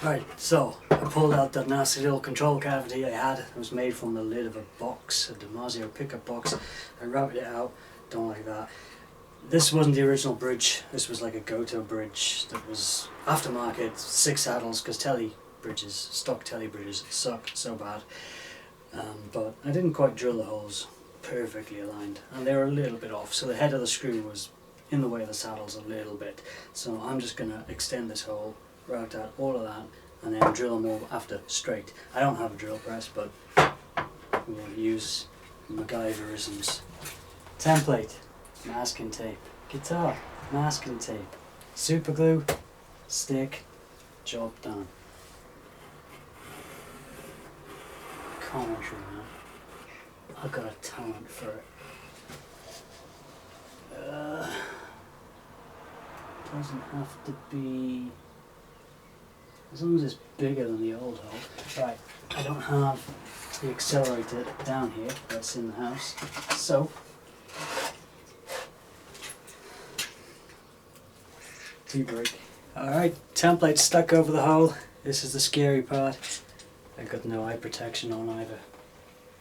Right, so I pulled out that nasty little control cavity I had. It was made from the lid of a box, a Damasio pickup box. I routed it out, don't like that. This wasn't the original bridge. This was like a Goto bridge that was aftermarket, 6 saddles, because telly bridges, stock telly bridges suck so bad. But I didn't quite drill the holes perfectly aligned, and they were a little bit off, so the head of the screw was in the way of the saddles a little bit. So I'm just going to extend this hole, route out all of that, and then drill them all after straight. I don't have a drill press, but I'm going to use MacGyverisms. Template, masking tape, guitar, masking tape, super glue, stick, job done. Commentary, man. I've got a talent for it. Doesn't have to be, as long as it's bigger than the old hole. Right, I don't have the accelerator down here, that's in the house, so T-brake. Alright, template stuck over the hole. This is the scary part. I've got no eye protection on either.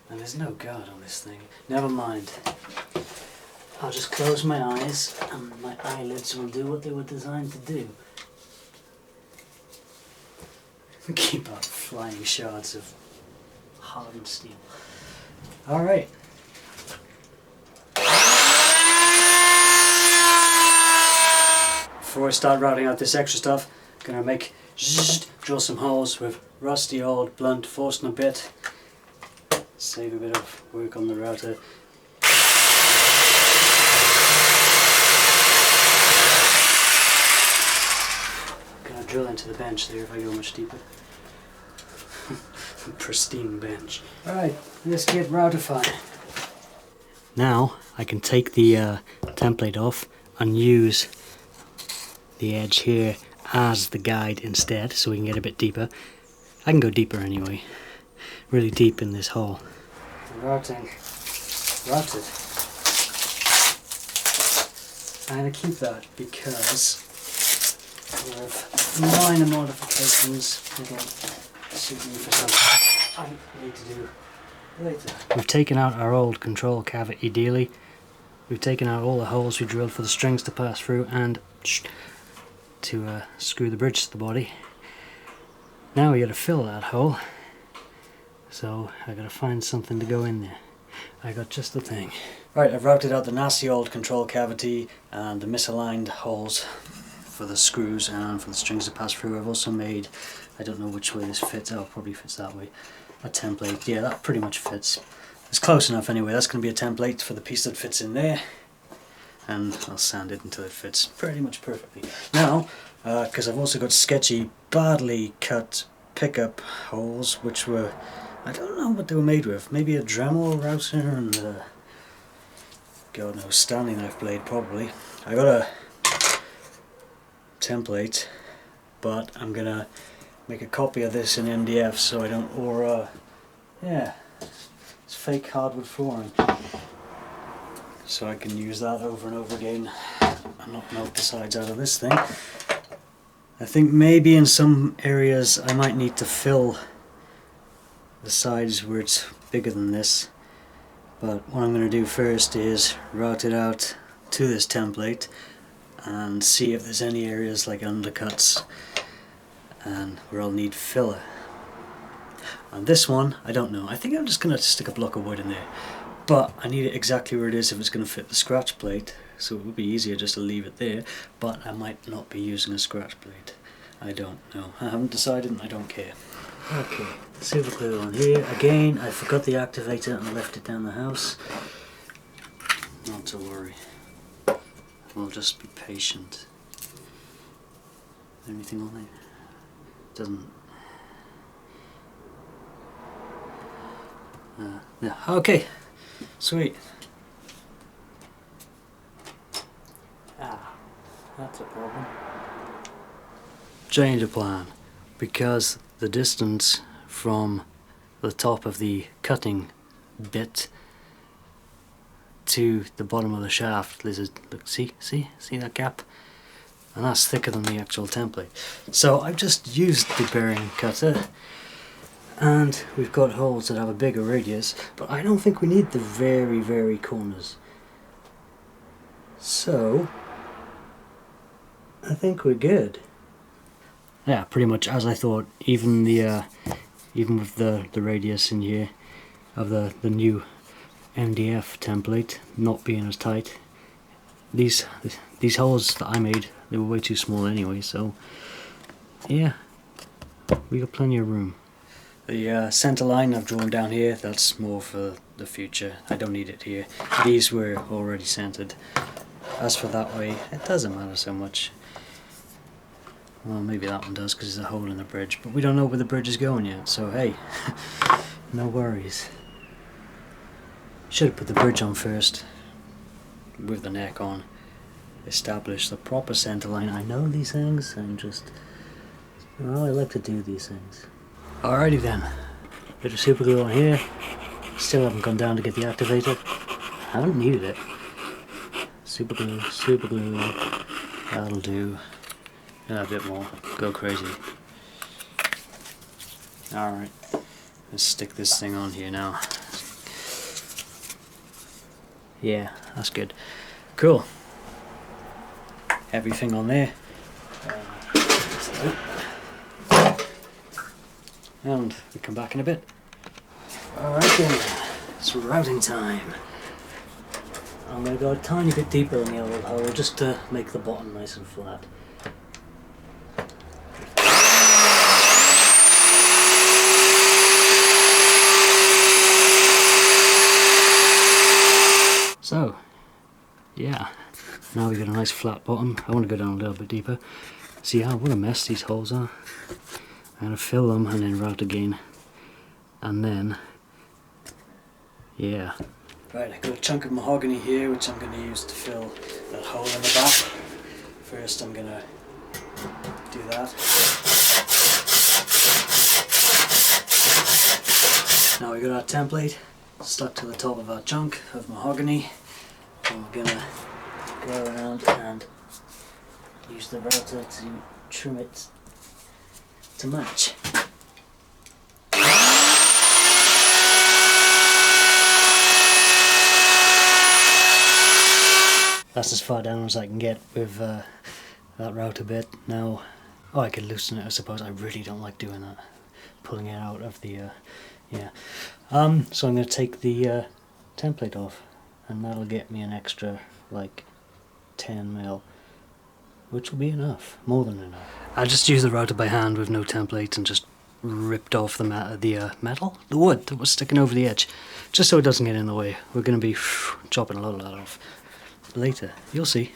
And there's no guard on this thing. Never mind. I'll just close my eyes and my eyelids will do what they were designed to do. Keep out flying shards of hardened steel. Alright. Before I start routing out this extra stuff, I'm gonna make drill some holes with rusty old blunt Forstner bit. Save a bit of work on the router. I'm gonna drill into the bench there if I go much deeper. Pristine bench. Alright, let's get routified. Now I can take the template off and use the edge here as the guide instead, so we can get a bit deeper. I can go deeper anyway, really deep in this hole. Routed. I'm going to keep that because with minor modifications it'll suit me for something I need to do later. We've taken out our old control cavity dealy. We've taken out all the holes we drilled for the strings to pass through and to screw the bridge to the body. Now we got to fill that hole, so I got to find something to go in there. I got just the thing. Right, I've routed out the nasty old control cavity and the misaligned holes for the screws and for the strings to pass through. I've also made, I don't know which way this fits, oh, probably fits that way, a template. Yeah, that pretty much fits. It's close enough anyway. That's going to be a template for the piece that fits in there, and I'll sand it until it fits pretty much perfectly. Now, because I've also got sketchy, badly cut pickup holes, which were, I don't know what they were made with, maybe a Dremel router and God knows, Stanley knife blade probably. I got a template, but I'm gonna make a copy of this in MDF so I don't, or yeah, it's fake hardwood flooring, so I can use that over and over again and not melt the sides out of this thing. I think maybe in some areas I might need to fill the sides where it's bigger than this, but what I'm going to do first is route it out to this template and see if there's any areas like undercuts and where I'll need filler. And this one, I don't know. I think I'm just going to stick a block of wood in there, but I need it exactly where it is if it's going to fit the scratch plate, so it would be easier just to leave it there, but I might not be using a scratch plate. I don't know. I haven't decided and I don't care. Okay, super glue on here. Again, I forgot the activator and left it down the house. Not to worry. We'll just be patient. Is there anything on there? Doesn't. Yeah, okay. Sweet. Ah, that's a problem. Change of plan, because the distance from the top of the cutting bit to the bottom of the shaft, there's a, look, see that gap? and that's thicker than the actual template. So I've just used the bearing cutter, and we've got holes that have a bigger radius, but I don't think we need the very corners. So I think we're good. Yeah, pretty much as I thought. Even the even with the radius in here of the new MDF template not being as tight, these holes that I made, they were way too small anyway. So yeah, we got plenty of room. The center line I've drawn down here, that's more for the future. I don't need it here. These were already centered. As for that way, it doesn't matter so much. Well, maybe that one does because there's a hole in the bridge, but we don't know where the bridge is going yet, so hey, no worries. Should have put the bridge on first, with the neck on. Establish the proper center line. I know these things, I'm just, well, I like to do these things. Alrighty then, bit of super glue on here. Still haven't gone down to get the activator. Haven't needed it. Super glue, that'll do. A bit more, go crazy. Alright, let's stick this thing on here now. Yeah, that's good. Cool. Everything on there. And we come back in a bit. Alright then, it's routing time. I'm going to go a tiny bit deeper in the old hole just to make the bottom nice and flat. So, yeah, now we got a nice flat bottom. I want to go down a little bit deeper. See how, what a mess these holes are. I'm going to fill them and then route again. And then, yeah. Right, I've got a chunk of mahogany here which I'm going to use to fill that hole in the back. First I'm going to do that. Now we got our template stuck to the top of our chunk of mahogany. And we're going to go around and use the router to trim it to match. That's as far down as I can get with that router bit. Now, oh, I could loosen it I suppose. I really don't like doing that. Pulling it out of the, yeah. So I'm going to take the template off, and that'll get me an extra like 10 mil, which will be enough, more than enough. I just used the router by hand with no template and just ripped off the the wood that was sticking over the edge, just so it doesn't get in the way. We're going to be chopping a lot of that off later, you'll see.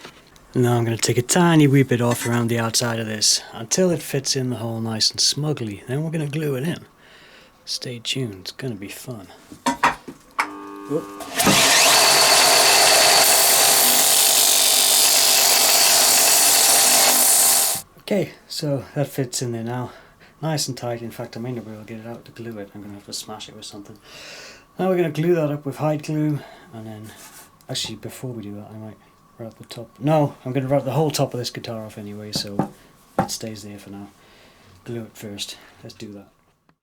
Now I'm going to take a tiny wee bit off around the outside of this until it fits in the hole nice and smugly. Then we're going to glue it in. Stay tuned, it's going to be fun. Whoop. Okay, so that fits in there now. Nice and tight. In fact, I may not be able to get it out to glue it. I'm going to have to smash it with something. Now we're going to glue that up with hide glue, and then, actually before we do that I might route the top. No, I'm going to route the whole top of this guitar off anyway, so it stays there for now. Glue it first. Let's do that.